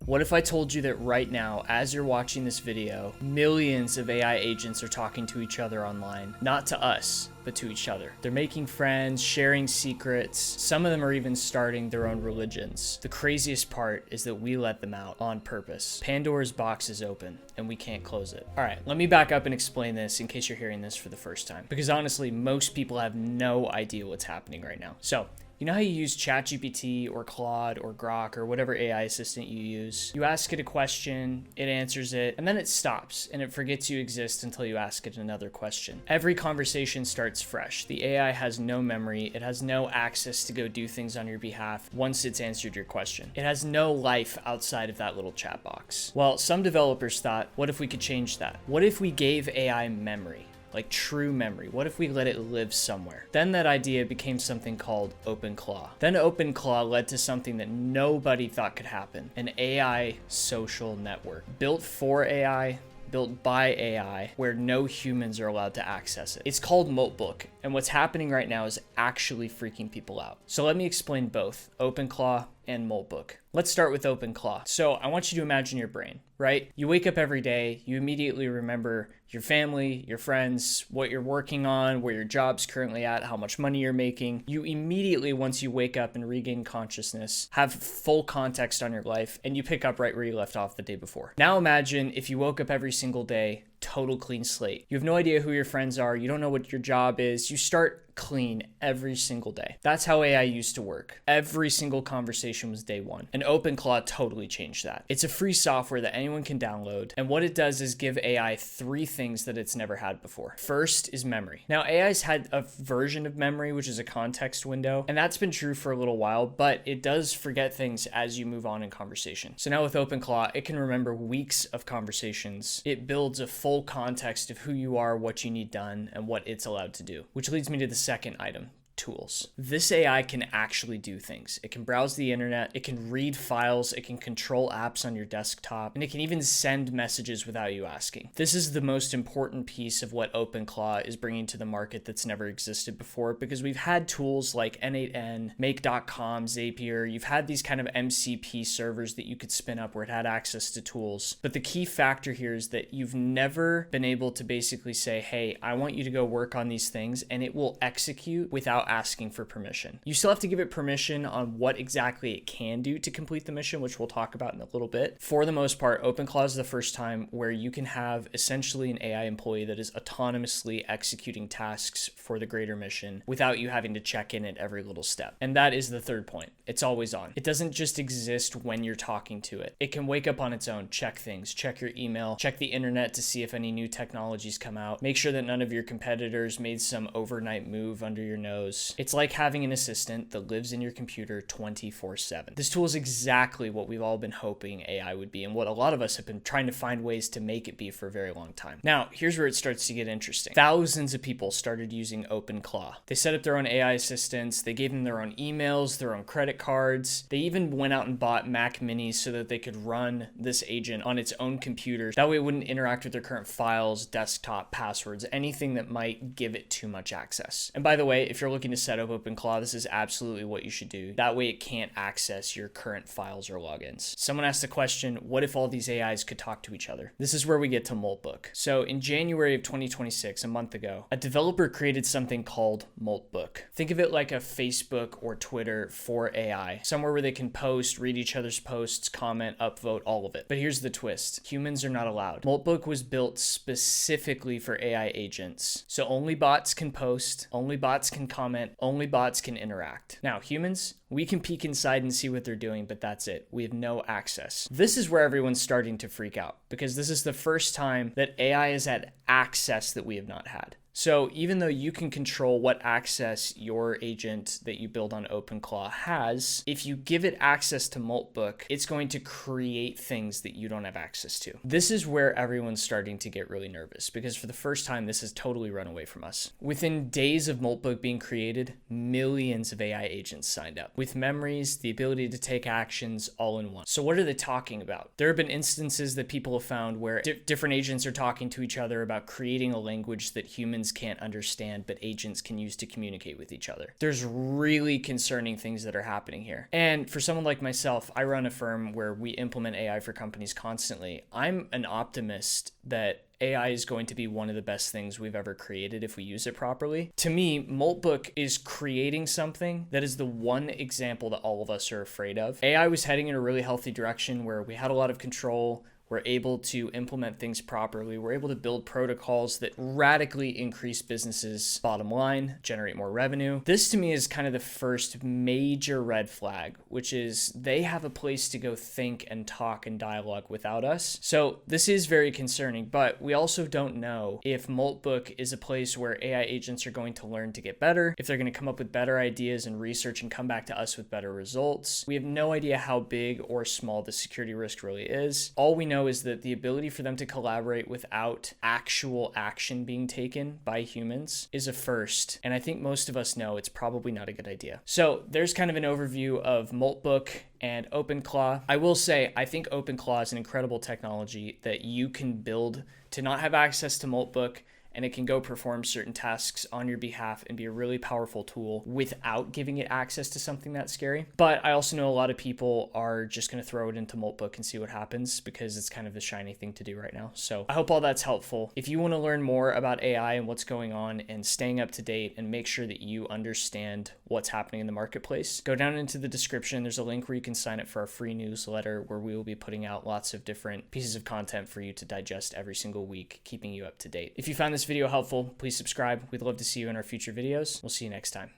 What if I told you that right now, as you're watching this video, millions of AI agents are talking to each other online, not to us, but to each other. They're making friends, sharing secrets. Some of them are even starting their own religions. The craziest part is that we let them out on purpose. Pandora's box is open and we can't close it. All right, let me back up and explain this in case you're hearing this for the first time, because honestly, most people have no idea what's happening right now. So, you know how you use ChatGPT or Claude or Grok or whatever AI assistant you use? You ask it a question, it answers it, and then it stops and it forgets you exist until you ask it another question. Every conversation starts fresh. The AI has no memory. It has no access to go do things on your behalf once it's answered your question. It has no life outside of that little chat box. Well, some developers thought, what if we could change that? What if we gave AI memory? Like true memory. What if we let it live somewhere? Then that idea became something called OpenClaw. Then OpenClaw led to something that nobody thought could happen, an AI social network built for AI, built by AI, where no humans are allowed to access it. It's called Moltbook, and what's happening right now is actually freaking people out. So let me explain both OpenClaw and Moltbook. Let's start with OpenClaw. So I want you to imagine your brain, right? You wake up every day, you immediately remember your family, your friends, what you're working on, where your job's currently at, how much money you're making. You immediately, once you wake up and regain consciousness, have full context on your life, and you pick up right where you left off the day before. Now imagine if you woke up every single day, total clean slate. You have no idea who your friends are. You don't know what your job is. You start clean every single day. That's how AI used to work. Every single conversation was day one. And OpenClaw totally changed that. It's a free software that anyone can download. And what it does is give AI three things that it's never had before. First is memory. Now, AI's had a version of memory, which is a context window. And that's been true for a little while, but it does forget things as you move on in conversation. So now with OpenClaw, it can remember weeks of conversations. It builds a full context of who you are, what you need done, and what it's allowed to do. Which leads me to the second item. Tools. This AI can actually do things. It can browse the internet, it can read files, it can control apps on your desktop, and it can even send messages without you asking. This is the most important piece of what OpenClaw is bringing to the market that's never existed before, because we've had tools like N8N, Make.com, Zapier. You've had these kind of MCP servers that you could spin up where it had access to tools. But the key factor here is that you've never been able to basically say, hey, I want you to go work on these things, and it will execute without asking for permission. You still have to give it permission on what exactly it can do to complete the mission, which we'll talk about in a little bit. For the most part, OpenClaw is the first time where you can have essentially an AI employee that is autonomously executing tasks for the greater mission without you having to check in at every little step. And that is the third point. It's always on. It doesn't just exist when you're talking to it. It can wake up on its own, check things, check your email, check the internet to see if any new technologies come out, make sure that none of your competitors made some overnight move under your nose. It's like having an assistant that lives in your computer 24/7. This tool is exactly what we've all been hoping AI would be, and what a lot of us have been trying to find ways to make it be for a very long time. Now, here's where it starts to get interesting. Thousands of people started using OpenClaw. They set up their own AI assistants, they gave them their own emails, their own credit cards. They even went out and bought Mac Minis so that they could run this agent on its own computer. That way it wouldn't interact with their current files, desktop, passwords, anything that might give it too much access. And by the way, if you're looking to set up OpenClaw, this is absolutely what you should do. That way it can't access your current files or logins. Someone asked the question, what if all these AIs could talk to each other? This is where we get to Moltbook. So in January of 2026, a month ago, a developer created something called Moltbook. Think of it like a Facebook or Twitter for AI, somewhere where they can post, read each other's posts, comment, upvote, all of it. But here's the twist. Humans are not allowed. Moltbook was built specifically for AI agents. So only bots can post, only bots can comment, only bots can interact. Now, humans, we can peek inside and see what they're doing, but that's it. We have no access. This is where everyone's starting to freak out, because this is the first time that AI has had access that we have not had. So even though you can control what access your agent that you build on OpenClaw has, if you give it access to Moltbook, it's going to create things that you don't have access to. This is where everyone's starting to get really nervous, because for the first time, this has totally run away from us. Within days of Moltbook being created, millions of AI agents signed up. with memories, the ability to take actions all in one. So what are they talking about? There have been instances that people have found where different agents are talking to each other about creating a language that humans can't understand, but agents can use to communicate with each other. There's really concerning things that are happening here. And for someone like myself, I run a firm where we implement AI for companies constantly. I'm an optimist that AI is going to be one of the best things we've ever created if we use it properly. To me, Moltbook is creating something that is the one example that all of us are afraid of. AI was heading in a really healthy direction where we had a lot of control. We're able to implement things properly. We're able to build protocols that radically increase businesses' bottom line, generate more revenue. This to me is kind of the first major red flag, which is they have a place to go think and talk and dialogue without us. So this is very concerning, but we also don't know if Moltbook is a place where AI agents are going to learn to get better, if they're going to come up with better ideas and research and come back to us with better results. We have no idea how big or small the security risk really is. All we know is that the ability for them to collaborate without actual action being taken by humans is a first. And I think most of us know it's probably not a good idea. So there's kind of an overview of Moltbook and OpenClaw. I will say, I think OpenClaw is an incredible technology that you can build to not have access to Moltbook, and it can go perform certain tasks on your behalf and be a really powerful tool without giving it access to something that's scary. But I also know a lot of people are just going to throw it into Moltbook and see what happens because it's kind of the shiny thing to do right now. So I hope all that's helpful. If you want to learn more about AI and what's going on and staying up to date and make sure that you understand what's happening in the marketplace, go down into the description. There's a link where you can sign up for our free newsletter where we will be putting out lots of different pieces of content for you to digest every single week, keeping you up to date. If you found this video helpful, please subscribe. We'd love to see you in our future videos. We'll see you next time.